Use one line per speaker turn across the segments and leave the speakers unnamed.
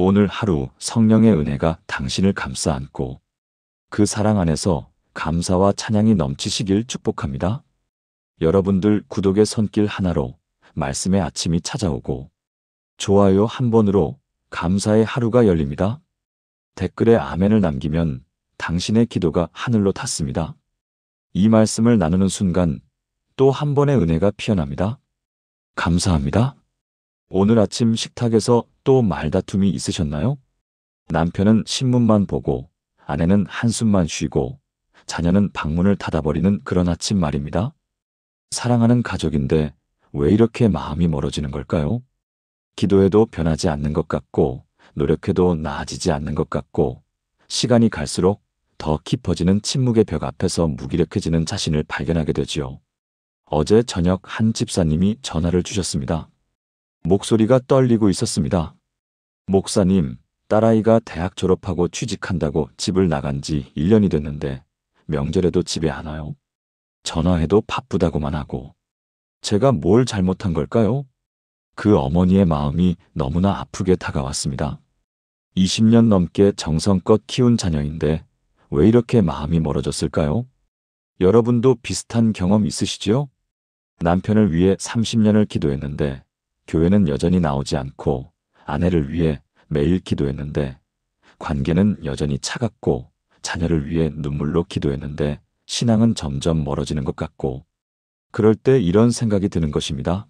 오늘 하루 성령의 은혜가 당신을 감싸 안고 그 사랑 안에서 감사와 찬양이 넘치시길 축복합니다. 여러분들 구독의 손길 하나로 말씀의 아침이 찾아오고 좋아요 한 번으로 감사의 하루가 열립니다. 댓글에 아멘을 남기면 당신의 기도가 하늘로 닿습니다. 이 말씀을 나누는 순간 또 한 번의 은혜가 피어납니다. 감사합니다. 오늘 아침 식탁에서 또 말다툼이 있으셨나요? 남편은 신문만 보고 아내는 한숨만 쉬고 자녀는 방문을 닫아버리는 그런 아침 말입니다. 사랑하는 가족인데 왜 이렇게 마음이 멀어지는 걸까요? 기도해도 변하지 않는 것 같고 노력해도 나아지지 않는 것 같고 시간이 갈수록 더 깊어지는 침묵의 벽 앞에서 무기력해지는 자신을 발견하게 되지요. 어제 저녁 한 집사님이 전화를 주셨습니다. 목소리가 떨리고 있었습니다. 목사님, 딸아이가 대학 졸업하고 취직한다고 집을 나간 지 1년이 됐는데 명절에도 집에 안 와요. 전화해도 바쁘다고만 하고. 제가 뭘 잘못한 걸까요? 그 어머니의 마음이 너무나 아프게 다가왔습니다. 20년 넘게 정성껏 키운 자녀인데 왜 이렇게 마음이 멀어졌을까요? 여러분도 비슷한 경험 있으시죠? 남편을 위해 30년을 기도했는데 교회는 여전히 나오지 않고 아내를 위해 매일 기도했는데 관계는 여전히 차갑고 자녀를 위해 눈물로 기도했는데 신앙은 점점 멀어지는 것 같고 그럴 때 이런 생각이 드는 것입니다.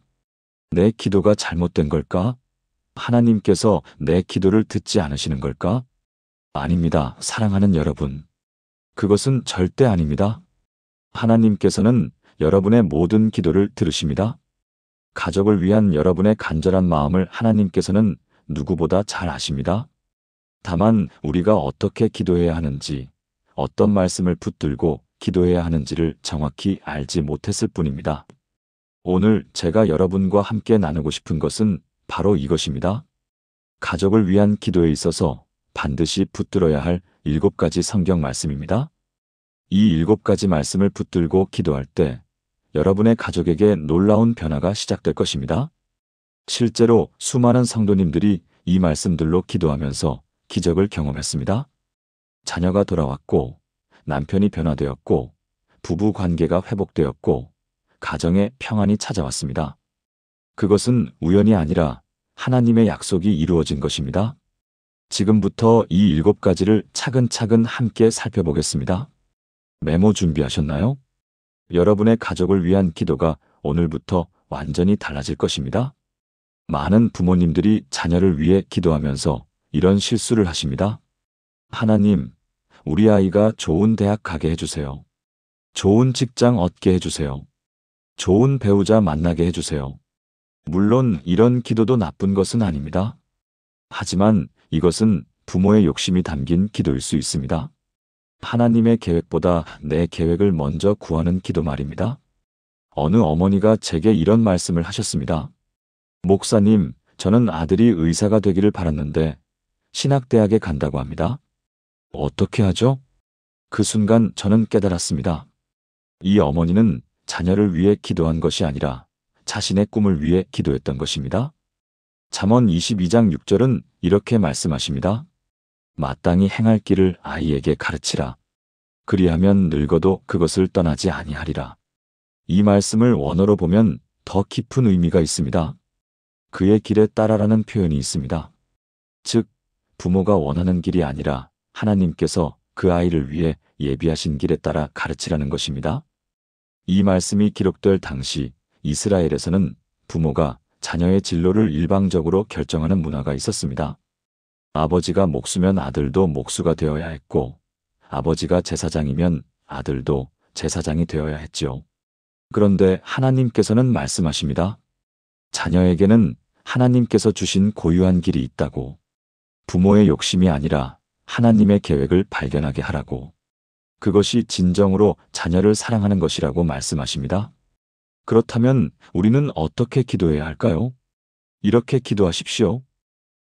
내 기도가 잘못된 걸까? 하나님께서 내 기도를 듣지 않으시는 걸까? 아닙니다. 사랑하는 여러분. 그것은 절대 아닙니다. 하나님께서는 여러분의 모든 기도를 들으십니다. 가족을 위한 여러분의 간절한 마음을 하나님께서는 누구보다 잘 아십니다. 다만 우리가 어떻게 기도해야 하는지, 어떤 말씀을 붙들고 기도해야 하는지를 정확히 알지 못했을 뿐입니다. 오늘 제가 여러분과 함께 나누고 싶은 것은 바로 이것입니다. 가족을 위한 기도에 있어서 반드시 붙들어야 할 7가지 성경 말씀입니다. 이 7가지 말씀을 붙들고 기도할 때 여러분의 가족에게 놀라운 변화가 시작될 것입니다. 실제로 수많은 성도님들이 이 말씀들로 기도하면서 기적을 경험했습니다. 자녀가 돌아왔고, 남편이 변화되었고, 부부 관계가 회복되었고, 가정에 평안이 찾아왔습니다. 그것은 우연이 아니라 하나님의 약속이 이루어진 것입니다. 지금부터 이 7가지를 차근차근 함께 살펴보겠습니다. 메모 준비하셨나요? 여러분의 가족을 위한 기도가 오늘부터 완전히 달라질 것입니다. 많은 부모님들이 자녀를 위해 기도하면서 이런 실수를 하십니다. 하나님, 우리 아이가 좋은 대학 가게 해주세요. 좋은 직장 얻게 해주세요. 좋은 배우자 만나게 해주세요. 물론 이런 기도도 나쁜 것은 아닙니다. 하지만 이것은 부모의 욕심이 담긴 기도일 수 있습니다. 하나님의 계획보다 내 계획을 먼저 구하는 기도 말입니다. 어느 어머니가 제게 이런 말씀을 하셨습니다. 목사님, 저는 아들이 의사가 되기를 바랐는데 신학대학에 간다고 합니다. 어떻게 하죠? 그 순간 저는 깨달았습니다. 이 어머니는 자녀를 위해 기도한 것이 아니라 자신의 꿈을 위해 기도했던 것입니다. 잠언 22장 6절은 이렇게 말씀하십니다. 마땅히 행할 길을 아이에게 가르치라. 그리하면 늙어도 그것을 떠나지 아니하리라. 이 말씀을 원어로 보면 더 깊은 의미가 있습니다. 그의 길에 따라라는 표현이 있습니다. 즉, 부모가 원하는 길이 아니라 하나님께서 그 아이를 위해 예비하신 길에 따라 가르치라는 것입니다. 이 말씀이 기록될 당시 이스라엘에서는 부모가 자녀의 진로를 일방적으로 결정하는 문화가 있었습니다. 아버지가 목수면 아들도 목수가 되어야 했고 아버지가 제사장이면 아들도 제사장이 되어야 했지요. 그런데 하나님께서는 말씀하십니다. 자녀에게는 하나님께서 주신 고유한 길이 있다고. 부모의 욕심이 아니라 하나님의 계획을 발견하게 하라고. 그것이 진정으로 자녀를 사랑하는 것이라고 말씀하십니다. 그렇다면 우리는 어떻게 기도해야 할까요? 이렇게 기도하십시오.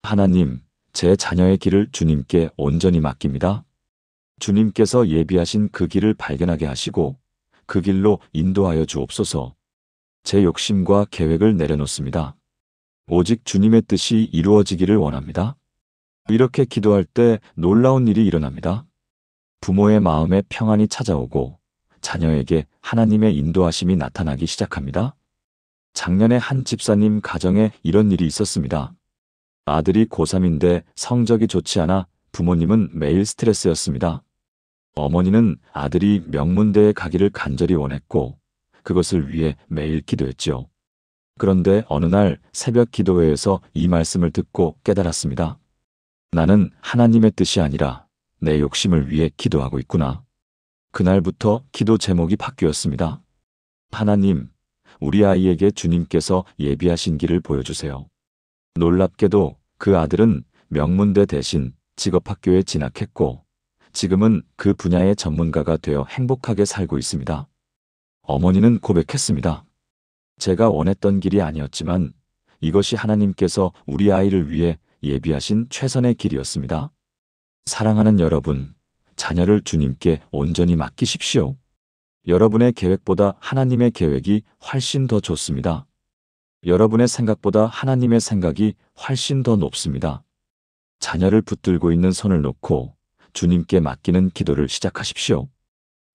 하나님, 제 자녀의 길을 주님께 온전히 맡깁니다. 주님께서 예비하신 그 길을 발견하게 하시고 그 길로 인도하여 주옵소서. 제 욕심과 계획을 내려놓습니다. 오직 주님의 뜻이 이루어지기를 원합니다. 이렇게 기도할 때 놀라운 일이 일어납니다. 부모의 마음에 평안이 찾아오고 자녀에게 하나님의 인도하심이 나타나기 시작합니다. 작년에 한 집사님 가정에 이런 일이 있었습니다. 아들이 고3인데 성적이 좋지 않아 부모님은 매일 스트레스였습니다. 어머니는 아들이 명문대에 가기를 간절히 원했고 그것을 위해 매일 기도했죠. 그런데 어느 날 새벽 기도회에서 이 말씀을 듣고 깨달았습니다. 나는 하나님의 뜻이 아니라 내 욕심을 위해 기도하고 있구나. 그날부터 기도 제목이 바뀌었습니다. 하나님, 우리 아이에게 주님께서 예비하신 길을 보여주세요. 놀랍게도 그 아들은 명문대 대신 직업학교에 진학했고 지금은 그 분야의 전문가가 되어 행복하게 살고 있습니다. 어머니는 고백했습니다. 제가 원했던 길이 아니었지만 이것이 하나님께서 우리 아이를 위해 예비하신 최선의 길이었습니다. 사랑하는 여러분, 자녀를 주님께 온전히 맡기십시오. 여러분의 계획보다 하나님의 계획이 훨씬 더 좋습니다. 여러분의 생각보다 하나님의 생각이 훨씬 더 높습니다. 자녀를 붙들고 있는 손을 놓고 주님께 맡기는 기도를 시작하십시오.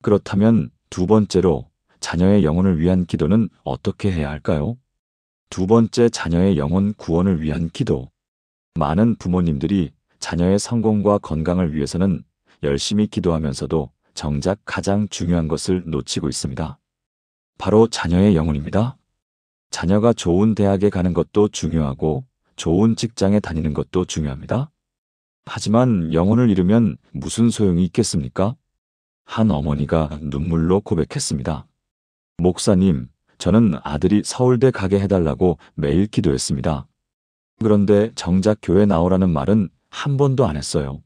그렇다면 두 번째로 자녀의 영혼을 위한 기도는 어떻게 해야 할까요? 두 번째, 자녀의 영혼 구원을 위한 기도. 많은 부모님들이 자녀의 성공과 건강을 위해서는 열심히 기도하면서도 정작 가장 중요한 것을 놓치고 있습니다. 바로 자녀의 영혼입니다. 자녀가 좋은 대학에 가는 것도 중요하고 좋은 직장에 다니는 것도 중요합니다. 하지만 영혼을 잃으면 무슨 소용이 있겠습니까? 한 어머니가 눈물로 고백했습니다. 목사님, 저는 아들이 서울대 가게 해달라고 매일 기도했습니다. 그런데 정작 교회 나오라는 말은 한 번도 안 했어요.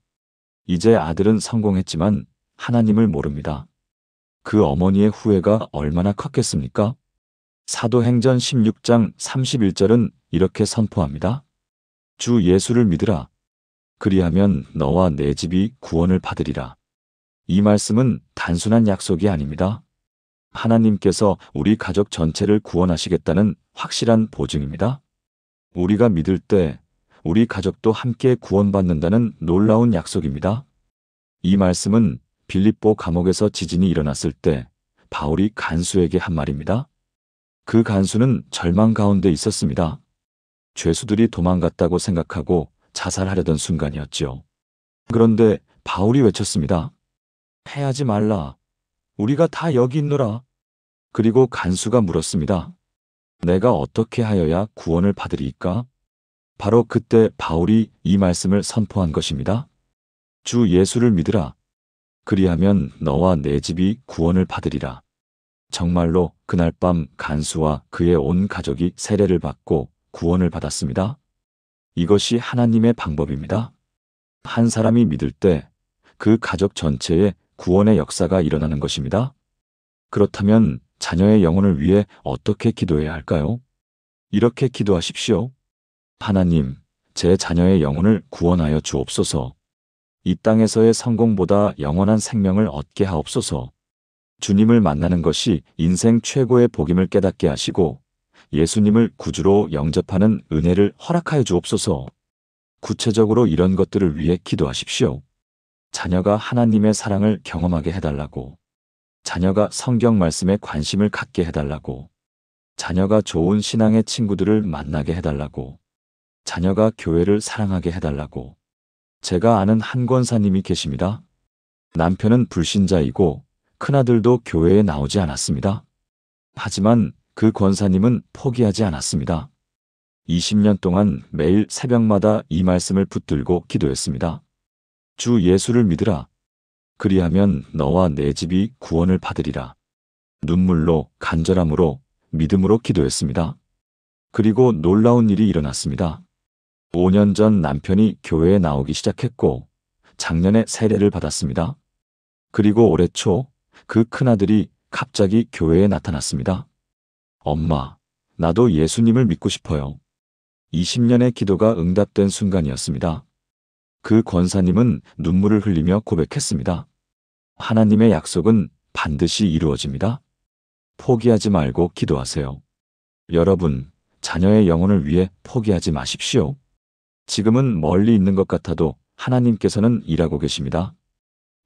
이제 아들은 성공했지만 하나님을 모릅니다. 그 어머니의 후회가 얼마나 컸겠습니까? 사도행전 16장 31절은 이렇게 선포합니다. 주 예수를 믿으라. 그리하면 너와 내 집이 구원을 받으리라. 이 말씀은 단순한 약속이 아닙니다. 하나님께서 우리 가족 전체를 구원하시겠다는 확실한 보증입니다. 우리가 믿을 때 우리 가족도 함께 구원받는다는 놀라운 약속입니다. 이 말씀은 빌립보 감옥에서 지진이 일어났을 때 바울이 간수에게 한 말입니다. 그 간수는 절망 가운데 있었습니다. 죄수들이 도망갔다고 생각하고 자살하려던 순간이었죠. 그런데 바울이 외쳤습니다. 해하지 말라. 우리가 다 여기 있노라. 그리고 간수가 물었습니다. 내가 어떻게 하여야 구원을 받으리이까? 바로 그때 바울이 이 말씀을 선포한 것입니다. 주 예수를 믿으라. 그리하면 너와 내 집이 구원을 받으리라. 정말로 그날 밤 간수와 그의 온 가족이 세례를 받고 구원을 받았습니다. 이것이 하나님의 방법입니다. 한 사람이 믿을 때 그 가족 전체에 구원의 역사가 일어나는 것입니다. 그렇다면 자녀의 영혼을 위해 어떻게 기도해야 할까요? 이렇게 기도하십시오. 하나님, 제 자녀의 영혼을 구원하여 주옵소서. 이 땅에서의 성공보다 영원한 생명을 얻게 하옵소서. 주님을 만나는 것이 인생 최고의 복임을 깨닫게 하시고 예수님을 구주로 영접하는 은혜를 허락하여 주옵소서. 구체적으로 이런 것들을 위해 기도하십시오. 자녀가 하나님의 사랑을 경험하게 해달라고, 자녀가 성경 말씀에 관심을 갖게 해달라고, 자녀가 좋은 신앙의 친구들을 만나게 해달라고, 자녀가 교회를 사랑하게 해달라고. 제가 아는 한 권사님이 계십니다. 남편은 불신자이고 큰아들도 교회에 나오지 않았습니다. 하지만 그 권사님은 포기하지 않았습니다. 20년 동안 매일 새벽마다 이 말씀을 붙들고 기도했습니다. 주 예수를 믿으라. 그리하면 너와 내 집이 구원을 받으리라. 눈물로, 간절함으로, 믿음으로 기도했습니다. 그리고 놀라운 일이 일어났습니다. 5년 전 남편이 교회에 나오기 시작했고 작년에 세례를 받았습니다. 그리고 올해 초 그 큰아들이 갑자기 교회에 나타났습니다. 엄마, 나도 예수님을 믿고 싶어요. 20년의 기도가 응답된 순간이었습니다. 그 권사님은 눈물을 흘리며 고백했습니다. 하나님의 약속은 반드시 이루어집니다. 포기하지 말고 기도하세요. 여러분, 자녀의 영혼을 위해 포기하지 마십시오. 지금은 멀리 있는 것 같아도 하나님께서는 일하고 계십니다.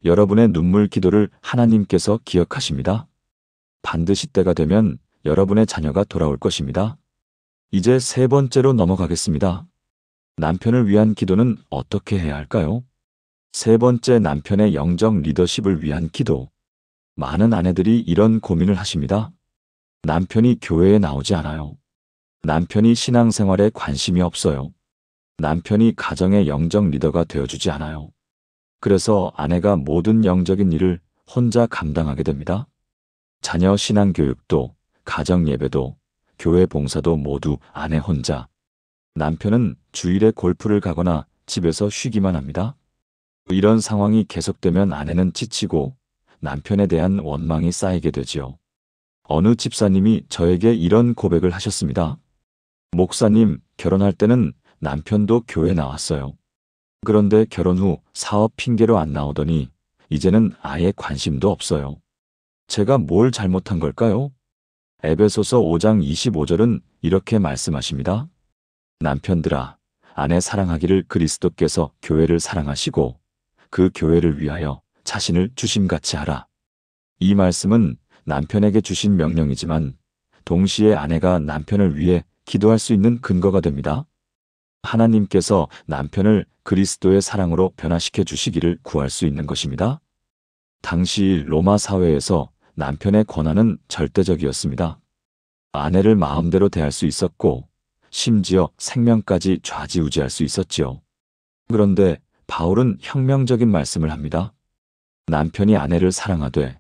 여러분의 눈물 기도를 하나님께서 기억하십니다. 반드시 때가 되면 여러분의 자녀가 돌아올 것입니다. 이제 세 번째로 넘어가겠습니다. 남편을 위한 기도는 어떻게 해야 할까요? 세 번째, 남편의 영적 리더십을 위한 기도. 많은 아내들이 이런 고민을 하십니다. 남편이 교회에 나오지 않아요. 남편이 신앙생활에 관심이 없어요. 남편이 가정의 영적 리더가 되어주지 않아요. 그래서 아내가 모든 영적인 일을 혼자 감당하게 됩니다. 자녀 신앙 교육도, 가정 예배도, 교회 봉사도 모두 아내 혼자. 남편은 주일에 골프를 가거나 집에서 쉬기만 합니다. 이런 상황이 계속되면 아내는 지치고 남편에 대한 원망이 쌓이게 되지요. 어느 집사님이 저에게 이런 고백을 하셨습니다. 목사님, 결혼할 때는 남편도 교회 나왔어요. 그런데 결혼 후 사업 핑계로 안 나오더니 이제는 아예 관심도 없어요. 제가 뭘 잘못한 걸까요? 에베소서 5장 25절은 이렇게 말씀하십니다. 남편들아, 아내 사랑하기를 그리스도께서 교회를 사랑하시고 그 교회를 위하여 자신을 주심같이 하라. 이 말씀은 남편에게 주신 명령이지만 동시에 아내가 남편을 위해 기도할 수 있는 근거가 됩니다. 하나님께서 남편을 그리스도의 사랑으로 변화시켜 주시기를 구할 수 있는 것입니다. 당시 로마 사회에서 남편의 권한은 절대적이었습니다. 아내를 마음대로 대할 수 있었고 심지어 생명까지 좌지우지할 수 있었지요. 그런데 바울은 혁명적인 말씀을 합니다. 남편이 아내를 사랑하되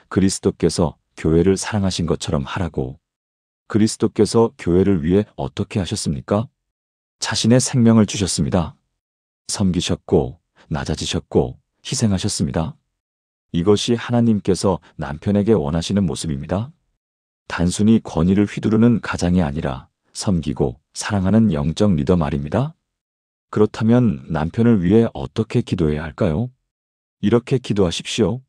그리스도께서 교회를 사랑하신 것처럼 하라고. 그리스도께서 교회를 위해 어떻게 하셨습니까? 자신의 생명을 주셨습니다. 섬기셨고 낮아지셨고 희생하셨습니다. 이것이 하나님께서 남편에게 원하시는 모습입니다. 단순히 권위를 휘두르는 가장이 아니라 섬기고 사랑하는 영적 리더 말입니다. 그렇다면 남편을 위해 어떻게 기도해야 할까요? 이렇게 기도하십시오.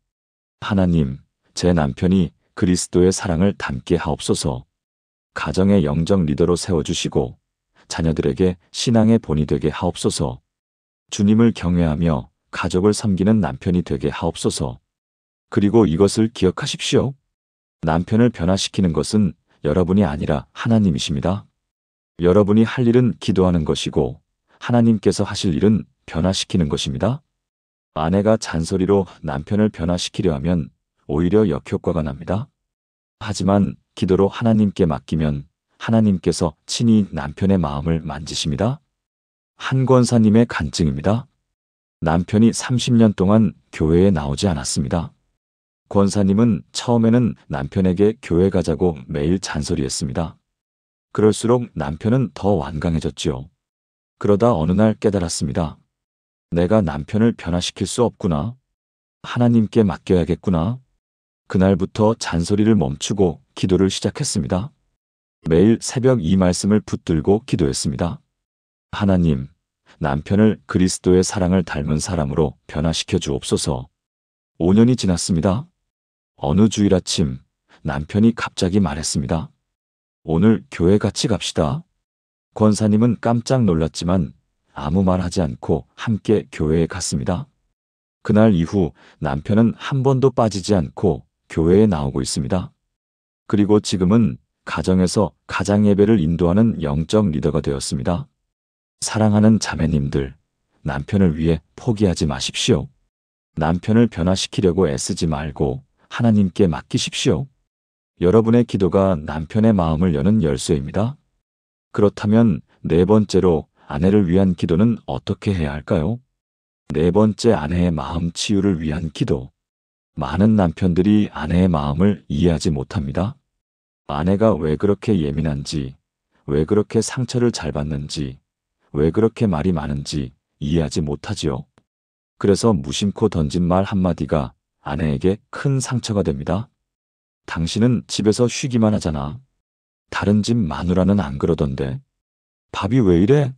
하나님, 제 남편이 그리스도의 사랑을 담게 하옵소서. 가정의 영적 리더로 세워주시고 자녀들에게 신앙의 본이 되게 하옵소서. 주님을 경외하며 가족을 섬기는 남편이 되게 하옵소서. 그리고 이것을 기억하십시오. 남편을 변화시키는 것은 여러분이 아니라 하나님이십니다. 여러분이 할 일은 기도하는 것이고 하나님께서 하실 일은 변화시키는 것입니다. 아내가 잔소리로 남편을 변화시키려 하면 오히려 역효과가 납니다. 하지만 기도로 하나님께 맡기면 하나님께서 친히 남편의 마음을 만지십니다. 한 권사님의 간증입니다. 남편이 30년 동안 교회에 나오지 않았습니다. 권사님은 처음에는 남편에게 교회 가자고 매일 잔소리했습니다. 그럴수록 남편은 더 완강해졌지요. 그러다 어느 날 깨달았습니다. 내가 남편을 변화시킬 수 없구나. 하나님께 맡겨야겠구나. 그날부터 잔소리를 멈추고 기도를 시작했습니다. 매일 새벽 이 말씀을 붙들고 기도했습니다. 하나님, 남편을 그리스도의 사랑을 닮은 사람으로 변화시켜 주옵소서. 5년이 지났습니다. 어느 주일 아침 남편이 갑자기 말했습니다. 오늘 교회 같이 갑시다. 권사님은 깜짝 놀랐지만 아무 말 하지 않고 함께 교회에 갔습니다. 그날 이후 남편은 한 번도 빠지지 않고 교회에 나오고 있습니다. 그리고 지금은 가정에서 가장 예배를 인도하는 영적 리더가 되었습니다. 사랑하는 자매님들, 남편을 위해 포기하지 마십시오. 남편을 변화시키려고 애쓰지 말고 하나님께 맡기십시오. 여러분의 기도가 남편의 마음을 여는 열쇠입니다. 그렇다면 네 번째로 아내를 위한 기도는 어떻게 해야 할까요? 네 번째, 아내의 마음 치유를 위한 기도. 많은 남편들이 아내의 마음을 이해하지 못합니다. 아내가 왜 그렇게 예민한지, 왜 그렇게 상처를 잘 받는지, 왜 그렇게 말이 많은지 이해하지 못하지요. 그래서 무심코 던진 말 한마디가 아내에게 큰 상처가 됩니다. 당신은 집에서 쉬기만 하잖아. 다른 집 마누라는 안 그러던데. 밥이 왜 이래?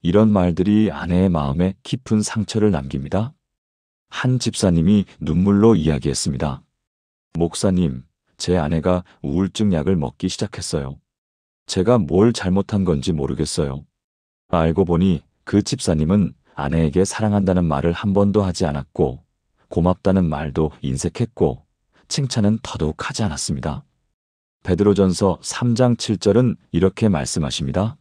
이런 말들이 아내의 마음에 깊은 상처를 남깁니다. 한 집사님이 눈물로 이야기했습니다. 목사님, 제 아내가 우울증 약을 먹기 시작했어요. 제가 뭘 잘못한 건지 모르겠어요. 알고 보니 그 집사님은 아내에게 사랑한다는 말을 한 번도 하지 않았고, 고맙다는 말도 인색했고, 칭찬은 더더욱 하지 않았습니다. 베드로전서 3장 7절은 이렇게 말씀하십니다.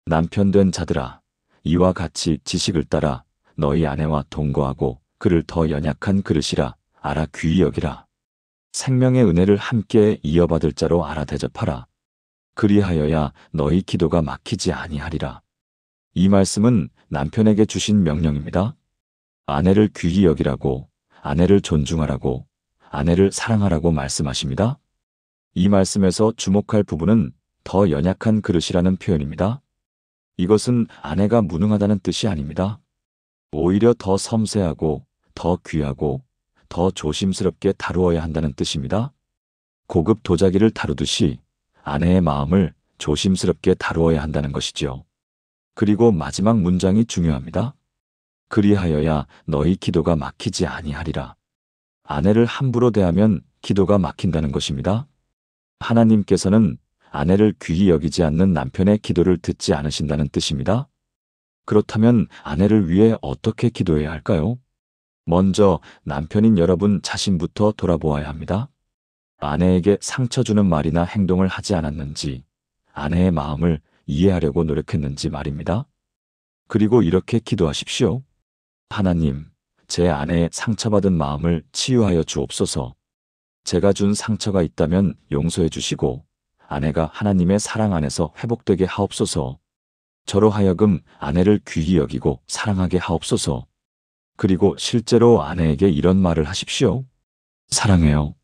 남편 된 자들아, 이와 같이 지식을 따라 너희 아내와 동거하고 그를 더 연약한 그릇이라 알아 귀히 여기라. 생명의 은혜를 함께 이어받을 자로 알아 대접하라. 그리하여야 너희 기도가 막히지 아니하리라. 이 말씀은 남편에게 주신 명령입니다. 아내를 귀히 여기라고, 아내를 존중하라고, 아내를 사랑하라고 말씀하십니다. 이 말씀에서 주목할 부분은 더 연약한 그릇이라는 표현입니다. 이것은 아내가 무능하다는 뜻이 아닙니다. 오히려 더 섬세하고, 더 귀하고, 더 조심스럽게 다루어야 한다는 뜻입니다. 고급 도자기를 다루듯이 아내의 마음을 조심스럽게 다루어야 한다는 것이지요. 그리고 마지막 문장이 중요합니다. 그리하여야 너희 기도가 막히지 아니하리라. 아내를 함부로 대하면 기도가 막힌다는 것입니다. 하나님께서는 아내를 귀히 여기지 않는 남편의 기도를 듣지 않으신다는 뜻입니다. 그렇다면 아내를 위해 어떻게 기도해야 할까요? 먼저 남편인 여러분 자신부터 돌아보아야 합니다. 아내에게 상처 주는 말이나 행동을 하지 않았는지, 아내의 마음을 이해하려고 노력했는지 말입니다. 그리고 이렇게 기도하십시오. 하나님, 제 아내의 상처받은 마음을 치유하여 주옵소서. 제가 준 상처가 있다면 용서해 주시고, 아내가 하나님의 사랑 안에서 회복되게 하옵소서. 저로 하여금 아내를 귀히 여기고 사랑하게 하옵소서. 그리고 실제로 아내에게 이런 말을 하십시오. 사랑해요.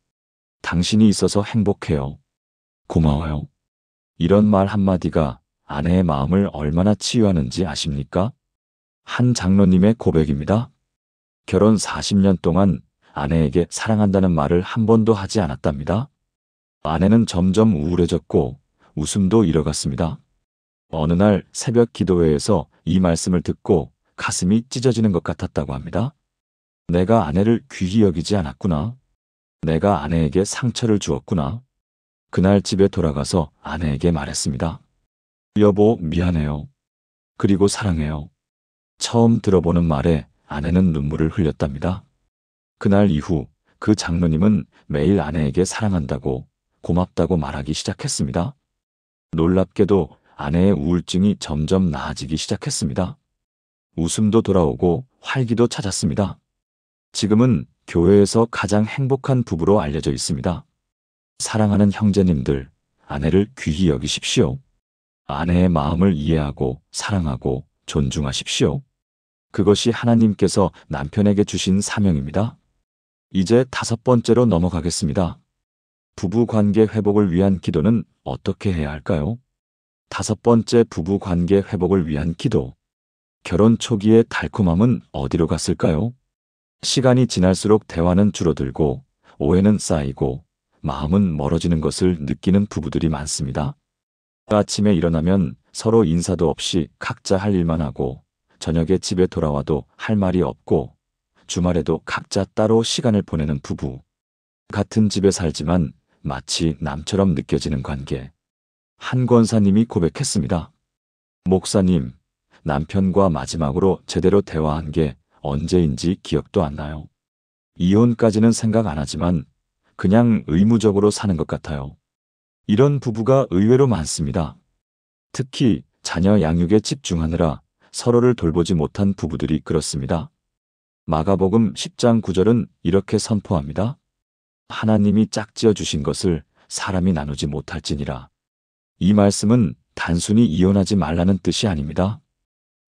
당신이 있어서 행복해요. 고마워요. 이런 말 한마디가 아내의 마음을 얼마나 치유하는지 아십니까? 한 장로님의 고백입니다. 결혼 40년 동안 아내에게 사랑한다는 말을 한 번도 하지 않았답니다. 아내는 점점 우울해졌고 웃음도 잃어갔습니다. 어느 날 새벽 기도회에서 이 말씀을 듣고 가슴이 찢어지는 것 같았다고 합니다. 내가 아내를 귀히 여기지 않았구나. 내가 아내에게 상처를 주었구나. 그날 집에 돌아가서 아내에게 말했습니다. 여보, 미안해요. 그리고 사랑해요. 처음 들어보는 말에 아내는 눈물을 흘렸답니다. 그날 이후 그 장로님은 매일 아내에게 사랑한다고, 고맙다고 말하기 시작했습니다. 놀랍게도 아내의 우울증이 점점 나아지기 시작했습니다. 웃음도 돌아오고 활기도 찾았습니다. 지금은 교회에서 가장 행복한 부부로 알려져 있습니다. 사랑하는 형제님들, 아내를 귀히 여기십시오. 아내의 마음을 이해하고 사랑하고 존중하십시오. 그것이 하나님께서 남편에게 주신 사명입니다. 이제 5번째로 넘어가겠습니다. 부부 관계 회복을 위한 기도는 어떻게 해야 할까요? 5번째 부부 관계 회복을 위한 기도. 결혼 초기의 달콤함은 어디로 갔을까요? 시간이 지날수록 대화는 줄어들고 오해는 쌓이고 마음은 멀어지는 것을 느끼는 부부들이 많습니다. 아침에 일어나면 서로 인사도 없이 각자 할 일만 하고 저녁에 집에 돌아와도 할 말이 없고 주말에도 각자 따로 시간을 보내는 부부. 같은 집에 살지만 마치 남처럼 느껴지는 관계. 한 권사님이 고백했습니다. 목사님, 남편과 마지막으로 제대로 대화한 게 언제인지 기억도 안 나요. 이혼까지는 생각 안 하지만 그냥 의무적으로 사는 것 같아요. 이런 부부가 의외로 많습니다. 특히 자녀 양육에 집중하느라 서로를 돌보지 못한 부부들이 그렇습니다. 마가복음 10장 9절은 이렇게 선포합니다. 하나님이 짝지어 주신 것을 사람이 나누지 못할지니라. 이 말씀은 단순히 이혼하지 말라는 뜻이 아닙니다.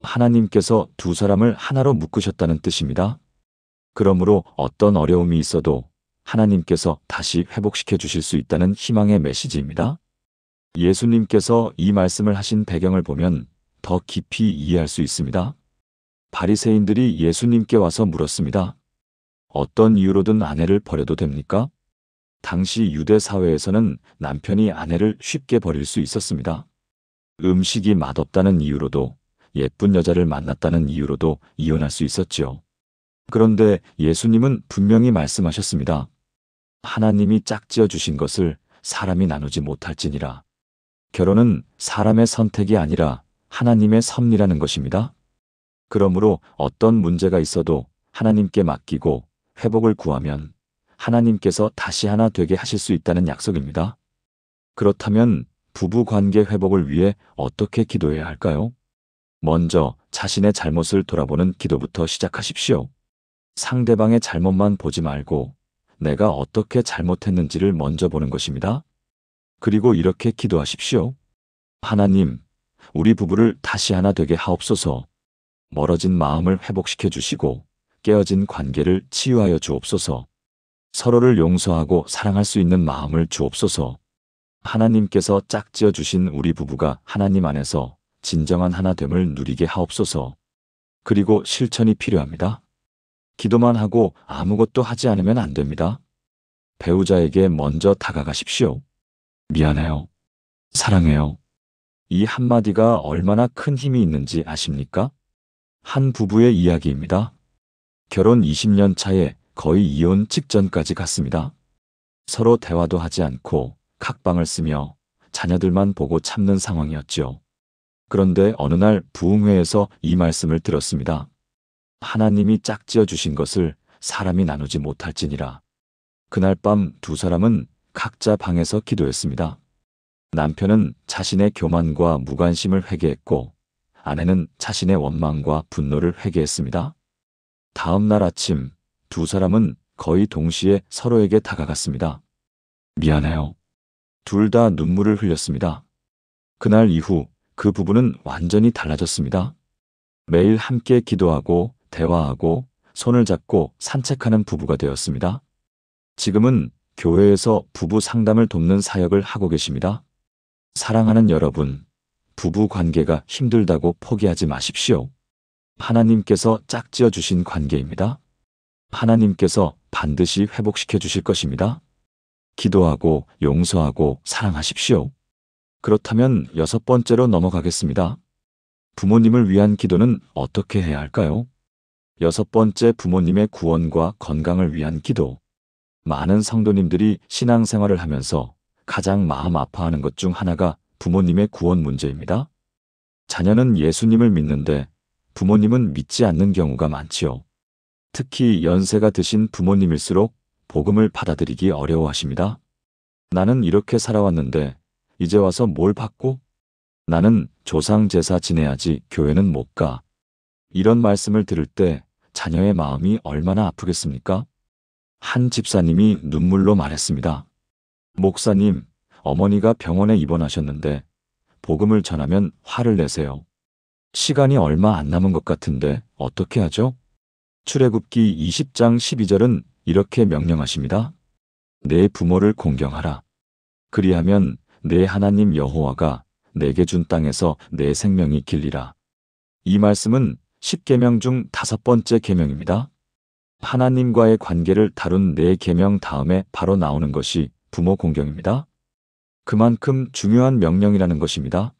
하나님께서 두 사람을 하나로 묶으셨다는 뜻입니다. 그러므로 어떤 어려움이 있어도 하나님께서 다시 회복시켜 주실 수 있다는 희망의 메시지입니다. 예수님께서 이 말씀을 하신 배경을 보면 더 깊이 이해할 수 있습니다. 바리새인들이 예수님께 와서 물었습니다. 어떤 이유로든 아내를 버려도 됩니까? 당시 유대 사회에서는 남편이 아내를 쉽게 버릴 수 있었습니다. 음식이 맛없다는 이유로도 예쁜 여자를 만났다는 이유로도 이혼할 수 있었지요. 그런데 예수님은 분명히 말씀하셨습니다. 하나님이 짝지어 주신 것을 사람이 나누지 못할지니라. 결혼은 사람의 선택이 아니라 하나님의 섭리라는 것입니다. 그러므로 어떤 문제가 있어도 하나님께 맡기고 회복을 구하면 하나님께서 다시 하나 되게 하실 수 있다는 약속입니다. 그렇다면 부부 관계 회복을 위해 어떻게 기도해야 할까요? 먼저 자신의 잘못을 돌아보는 기도부터 시작하십시오. 상대방의 잘못만 보지 말고 내가 어떻게 잘못했는지를 먼저 보는 것입니다. 그리고 이렇게 기도하십시오. 하나님, 우리 부부를 다시 하나 되게 하옵소서. 멀어진 마음을 회복시켜 주시고 깨어진 관계를 치유하여 주옵소서. 서로를 용서하고 사랑할 수 있는 마음을 주옵소서. 하나님께서 짝지어 주신 우리 부부가 하나님 안에서 진정한 하나됨을 누리게 하옵소서. 그리고 실천이 필요합니다. 기도만 하고 아무것도 하지 않으면 안 됩니다. 배우자에게 먼저 다가가십시오. 미안해요. 사랑해요. 이 한마디가 얼마나 큰 힘이 있는지 아십니까? 한 부부의 이야기입니다. 결혼 20년 차에 거의 이혼 직전까지 갔습니다. 서로 대화도 하지 않고 각방을 쓰며 자녀들만 보고 참는 상황이었죠. 그런데 어느 날 부흥회에서 이 말씀을 들었습니다. 하나님이 짝지어 주신 것을 사람이 나누지 못할지니라. 그날 밤 두 사람은 각자 방에서 기도했습니다. 남편은 자신의 교만과 무관심을 회개했고 아내는 자신의 원망과 분노를 회개했습니다. 다음 날 아침 두 사람은 거의 동시에 서로에게 다가갔습니다. 미안해요. 둘 다 눈물을 흘렸습니다. 그날 이후 그 부부는 완전히 달라졌습니다. 매일 함께 기도하고 대화하고 손을 잡고 산책하는 부부가 되었습니다. 지금은 교회에서 부부 상담을 돕는 사역을 하고 계십니다. 사랑하는 여러분, 부부 관계가 힘들다고 포기하지 마십시오. 하나님께서 짝지어 주신 관계입니다. 하나님께서 반드시 회복시켜 주실 것입니다. 기도하고 용서하고 사랑하십시오. 그렇다면 6번째로 넘어가겠습니다. 부모님을 위한 기도는 어떻게 해야 할까요? 6번째, 부모님의 구원과 건강을 위한 기도. 많은 성도님들이 신앙생활을 하면서 가장 마음 아파하는 것 중 하나가 부모님의 구원 문제입니다. 자녀는 예수님을 믿는데 부모님은 믿지 않는 경우가 많지요. 특히 연세가 드신 부모님일수록 복음을 받아들이기 어려워하십니다. 나는 이렇게 살아왔는데 이제 와서 뭘 받고? 나는 조상 제사 지내야지 교회는 못 가. 이런 말씀을 들을 때 자녀의 마음이 얼마나 아프겠습니까? 한 집사님이 눈물로 말했습니다. 목사님, 어머니가 병원에 입원하셨는데 복음을 전하면 화를 내세요. 시간이 얼마 안 남은 것 같은데 어떻게 하죠? 출애굽기 20장 12절은 이렇게 명령하십니다. 내 부모를 공경하라. 그리하면 내 하나님 여호와가 내게 준 땅에서 내 생명이 길리라. 이 말씀은 10계명 중 5번째 계명입니다. 하나님과의 관계를 다룬 4계명 다음에 바로 나오는 것이 부모 공경입니다. 그만큼 중요한 명령이라는 것입니다.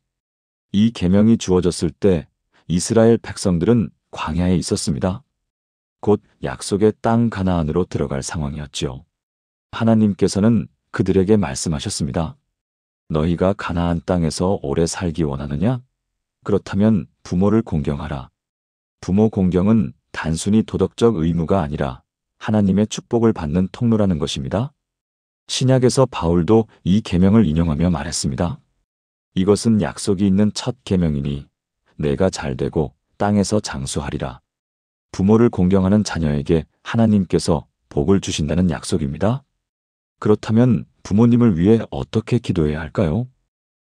이 계명이 주어졌을 때 이스라엘 백성들은 광야에 있었습니다. 곧 약속의 땅 가나안으로 들어갈 상황이었죠. 하나님께서는 그들에게 말씀하셨습니다. 너희가 가나안 땅에서 오래 살기 원하느냐? 그렇다면 부모를 공경하라. 부모 공경은 단순히 도덕적 의무가 아니라 하나님의 축복을 받는 통로라는 것입니다. 신약에서 바울도 이 계명을 인용하며 말했습니다. 이것은 약속이 있는 첫 계명이니 내가 잘되고 땅에서 장수하리라. 부모를 공경하는 자녀에게 하나님께서 복을 주신다는 약속입니다. 그렇다면 부모님을 위해 어떻게 기도해야 할까요?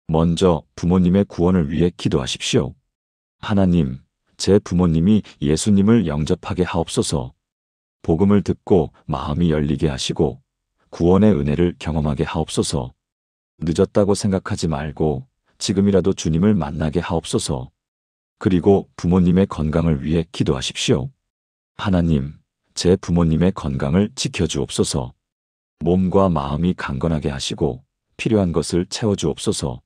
먼저 부모님의 구원을 위해 기도하십시오. 하나님, 제 부모님이 예수님을 영접하게 하옵소서. 복음을 듣고 마음이 열리게 하시고 구원의 은혜를 경험하게 하옵소서. 늦었다고 생각하지 말고 지금이라도 주님을 만나게 하옵소서. 그리고 부모님의 건강을 위해 기도하십시오. 하나님, 제 부모님의 건강을 지켜주옵소서. 몸과 마음이 강건하게 하시고 필요한 것을 채워주옵소서.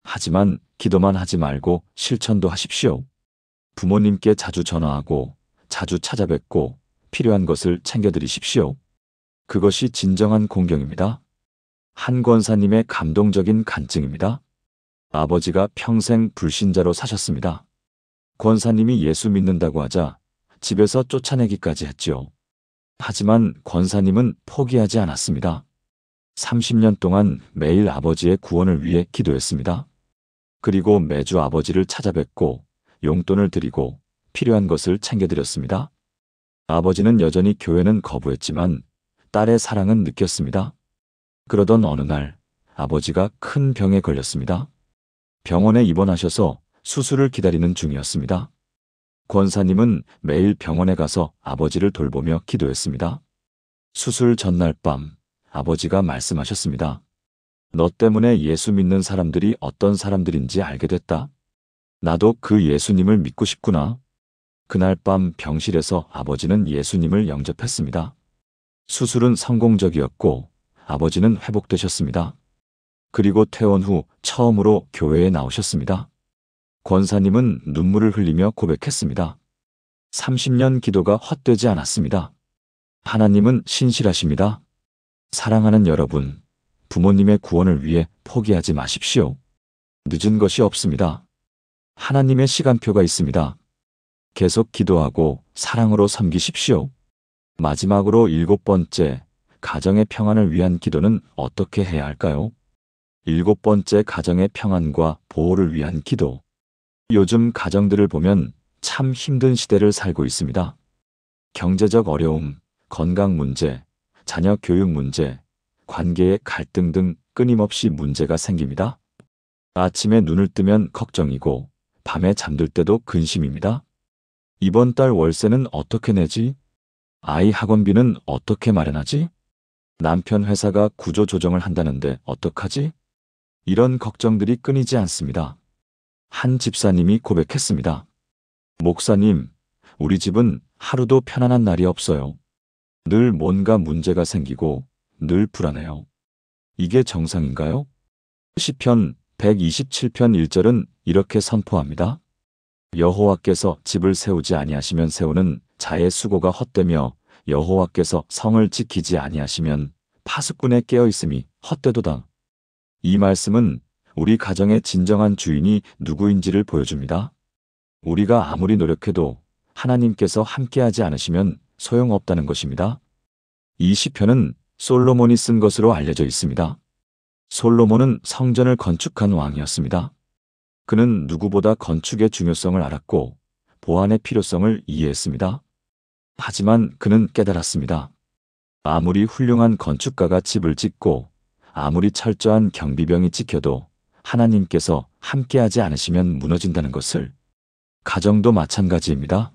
하지만 기도만 하지 말고 실천도 하십시오. 부모님께 자주 전화하고 자주 찾아뵙고 필요한 것을 챙겨드리십시오. 그것이 진정한 공경입니다. 한 권사님의 감동적인 간증입니다. 아버지가 평생 불신자로 사셨습니다. 권사님이 예수 믿는다고 하자 집에서 쫓아내기까지 했지요. 하지만 권사님은 포기하지 않았습니다. 30년 동안 매일 아버지의 구원을 위해 기도했습니다. 그리고 매주 아버지를 찾아뵙고 용돈을 드리고 필요한 것을 챙겨드렸습니다. 아버지는 여전히 교회는 거부했지만 딸의 사랑은 느꼈습니다. 그러던 어느 날 아버지가 큰 병에 걸렸습니다. 병원에 입원하셔서 수술을 기다리는 중이었습니다. 권사님은 매일 병원에 가서 아버지를 돌보며 기도했습니다. 수술 전날 밤 아버지가 말씀하셨습니다. 너 때문에 예수 믿는 사람들이 어떤 사람들인지 알게 됐다. 나도 그 예수님을 믿고 싶구나. 그날 밤 병실에서 아버지는 예수님을 영접했습니다. 수술은 성공적이었고 아버지는 회복되셨습니다. 그리고 퇴원 후 처음으로 교회에 나오셨습니다. 권사님은 눈물을 흘리며 고백했습니다. 30년 기도가 헛되지 않았습니다. 하나님은 신실하십니다. 사랑하는 여러분, 부모님의 구원을 위해 포기하지 마십시오. 늦은 것이 없습니다. 하나님의 시간표가 있습니다. 계속 기도하고 사랑으로 섬기십시오. 마지막으로 7번째, 가정의 평안을 위한 기도는 어떻게 해야 할까요? 7번째, 가정의 평안과 보호를 위한 기도. 요즘 가정들을 보면 참 힘든 시대를 살고 있습니다. 경제적 어려움, 건강 문제, 자녀 교육 문제, 관계의 갈등 등 끊임없이 문제가 생깁니다. 아침에 눈을 뜨면 걱정이고 밤에 잠들 때도 근심입니다. 이번 달 월세는 어떻게 내지? 아이 학원비는 어떻게 마련하지? 남편 회사가 구조조정을 한다는데 어떡하지? 이런 걱정들이 끊이지 않습니다. 한 집사님이 고백했습니다. 목사님, 우리 집은 하루도 편안한 날이 없어요. 늘 뭔가 문제가 생기고 늘 불안해요. 이게 정상인가요? 시편 127편 1절은 이렇게 선포합니다. 여호와께서 집을 세우지 아니하시면 세우는 자의 수고가 헛되며 여호와께서 성을 지키지 아니하시면 파수꾼에 깨어 있음이 헛되도다. 이 말씀은 우리 가정의 진정한 주인이 누구인지를 보여줍니다. 우리가 아무리 노력해도 하나님께서 함께하지 않으시면 소용없다는 것입니다. 이 시편은 솔로몬이 쓴 것으로 알려져 있습니다. 솔로몬은 성전을 건축한 왕이었습니다. 그는 누구보다 건축의 중요성을 알았고 보안의 필요성을 이해했습니다. 하지만 그는 깨달았습니다. 아무리 훌륭한 건축가가 집을 짓고 아무리 철저한 경비병이 지켜도 하나님께서 함께하지 않으시면 무너진다는 것을. 가정도 마찬가지입니다.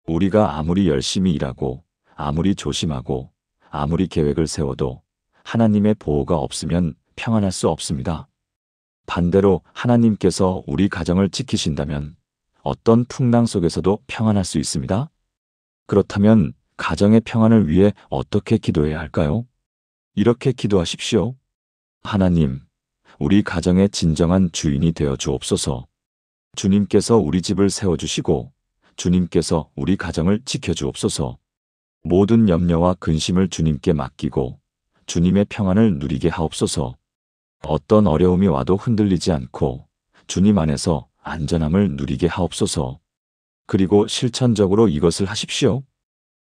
우리가 아무리 열심히 일하고 아무리 조심하고 아무리 계획을 세워도 하나님의 보호가 없으면 평안할 수 없습니다. 반대로 하나님께서 우리 가정을 지키신다면 어떤 풍랑 속에서도 평안할 수 있습니다. 그렇다면 가정의 평안을 위해 어떻게 기도해야 할까요? 이렇게 기도하십시오. 하나님, 우리 가정의 진정한 주인이 되어 주옵소서. 주님께서 우리 집을 세워주시고 주님께서 우리 가정을 지켜주옵소서. 모든 염려와 근심을 주님께 맡기고 주님의 평안을 누리게 하옵소서. 어떤 어려움이 와도 흔들리지 않고 주님 안에서 안전함을 누리게 하옵소서. 그리고 실천적으로 이것을 하십시오.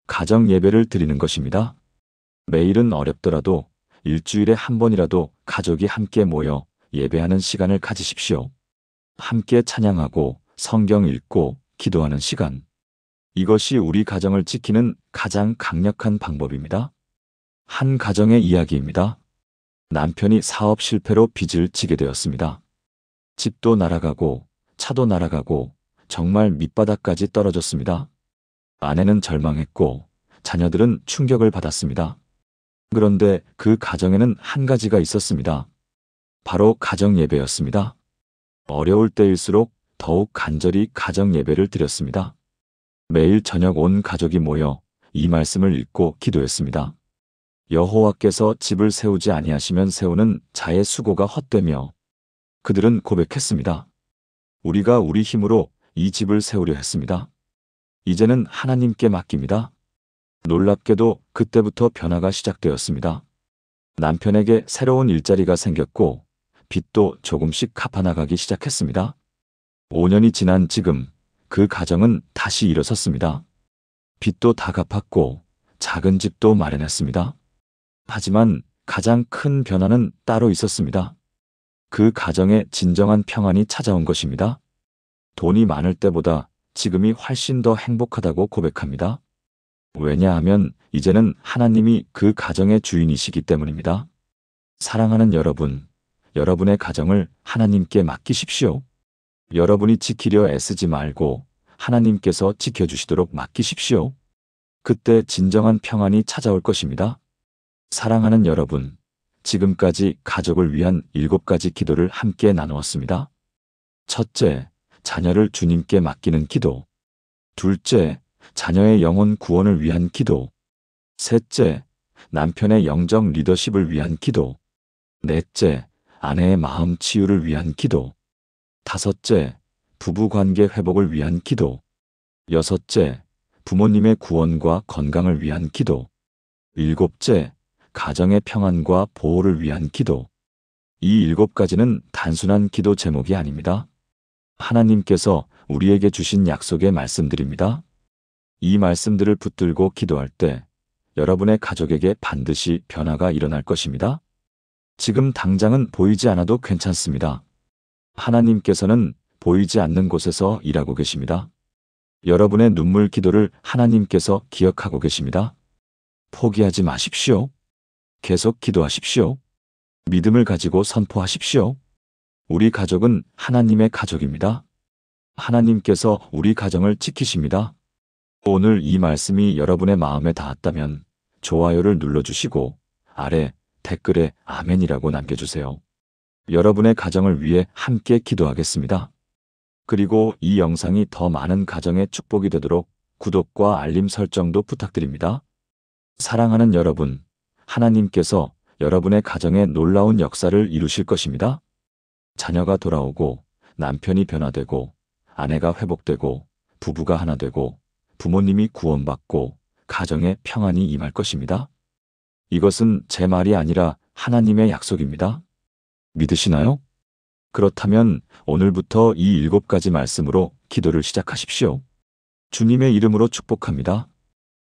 가정 예배를 드리는 것입니다. 매일은 어렵더라도 일주일에 한 번이라도 가족이 함께 모여 예배하는 시간을 가지십시오. 함께 찬양하고 성경 읽고 기도하는 시간. 이것이 우리 가정을 지키는 가장 강력한 방법입니다. 한 가정의 이야기입니다. 남편이 사업 실패로 빚을 지게 되었습니다. 집도 날아가고 차도 날아가고 정말 밑바닥까지 떨어졌습니다. 아내는 절망했고 자녀들은 충격을 받았습니다. 그런데 그 가정에는 한 가지가 있었습니다. 바로 가정 예배였습니다. 어려울 때일수록 더욱 간절히 가정 예배를 드렸습니다. 매일 저녁 온 가족이 모여 이 말씀을 읽고 기도했습니다. 여호와께서 집을 세우지 아니하시면 세우는 자의 수고가 헛되며. 그들은 고백했습니다. 우리가 우리 힘으로 이 집을 세우려 했습니다. 이제는 하나님께 맡깁니다. 놀랍게도 그때부터 변화가 시작되었습니다. 남편에게 새로운 일자리가 생겼고 빚도 조금씩 갚아나가기 시작했습니다. 5년이 지난 지금 그 가정은 다시 일어섰습니다. 빚도 다 갚았고 작은 집도 마련했습니다. 하지만 가장 큰 변화는 따로 있었습니다. 그 가정에 진정한 평안이 찾아온 것입니다. 돈이 많을 때보다 지금이 훨씬 더 행복하다고 고백합니다. 왜냐하면 이제는 하나님이 그 가정의 주인이시기 때문입니다. 사랑하는 여러분, 여러분의 가정을 하나님께 맡기십시오. 여러분이 지키려 애쓰지 말고 하나님께서 지켜주시도록 맡기십시오. 그때 진정한 평안이 찾아올 것입니다. 사랑하는 여러분, 지금까지 가족을 위한 7가지 기도를 함께 나누었습니다. 첫째, 자녀를 주님께 맡기는 기도. 둘째, 자녀의 영혼 구원을 위한 기도. 셋째, 남편의 영적 리더십을 위한 기도. 넷째, 아내의 마음 치유를 위한 기도. 다섯째, 부부 관계 회복을 위한 기도. 여섯째, 부모님의 구원과 건강을 위한 기도. 일곱째, 가정의 평안과 보호를 위한 기도. 이 7가지는 단순한 기도 제목이 아닙니다. 하나님께서 우리에게 주신 약속의 말씀들입니다. 이 말씀들을 붙들고 기도할 때 여러분의 가족에게 반드시 변화가 일어날 것입니다. 지금 당장은 보이지 않아도 괜찮습니다. 하나님께서는 보이지 않는 곳에서 일하고 계십니다. 여러분의 눈물 기도를 하나님께서 기억하고 계십니다. 포기하지 마십시오. 계속 기도하십시오. 믿음을 가지고 선포하십시오. 우리 가족은 하나님의 가족입니다. 하나님께서 우리 가정을 지키십니다. 오늘 이 말씀이 여러분의 마음에 닿았다면 좋아요를 눌러주시고 아래 댓글에 아멘이라고 남겨주세요. 여러분의 가정을 위해 함께 기도하겠습니다. 그리고 이 영상이 더 많은 가정의 축복이 되도록 구독과 알림 설정도 부탁드립니다. 사랑하는 여러분, 하나님께서 여러분의 가정에 놀라운 역사를 이루실 것입니다. 자녀가 돌아오고 남편이 변화되고 아내가 회복되고 부부가 하나 되고 부모님이 구원받고 가정에 평안이 임할 것입니다. 이것은 제 말이 아니라 하나님의 약속입니다. 믿으시나요? 그렇다면 오늘부터 이 7가지 말씀으로 기도를 시작하십시오. 주님의 이름으로 축복합니다.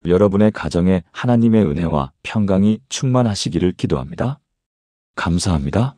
여러분의 가정에 하나님의 은혜와 평강이 충만하시기를 기도합니다. 감사합니다.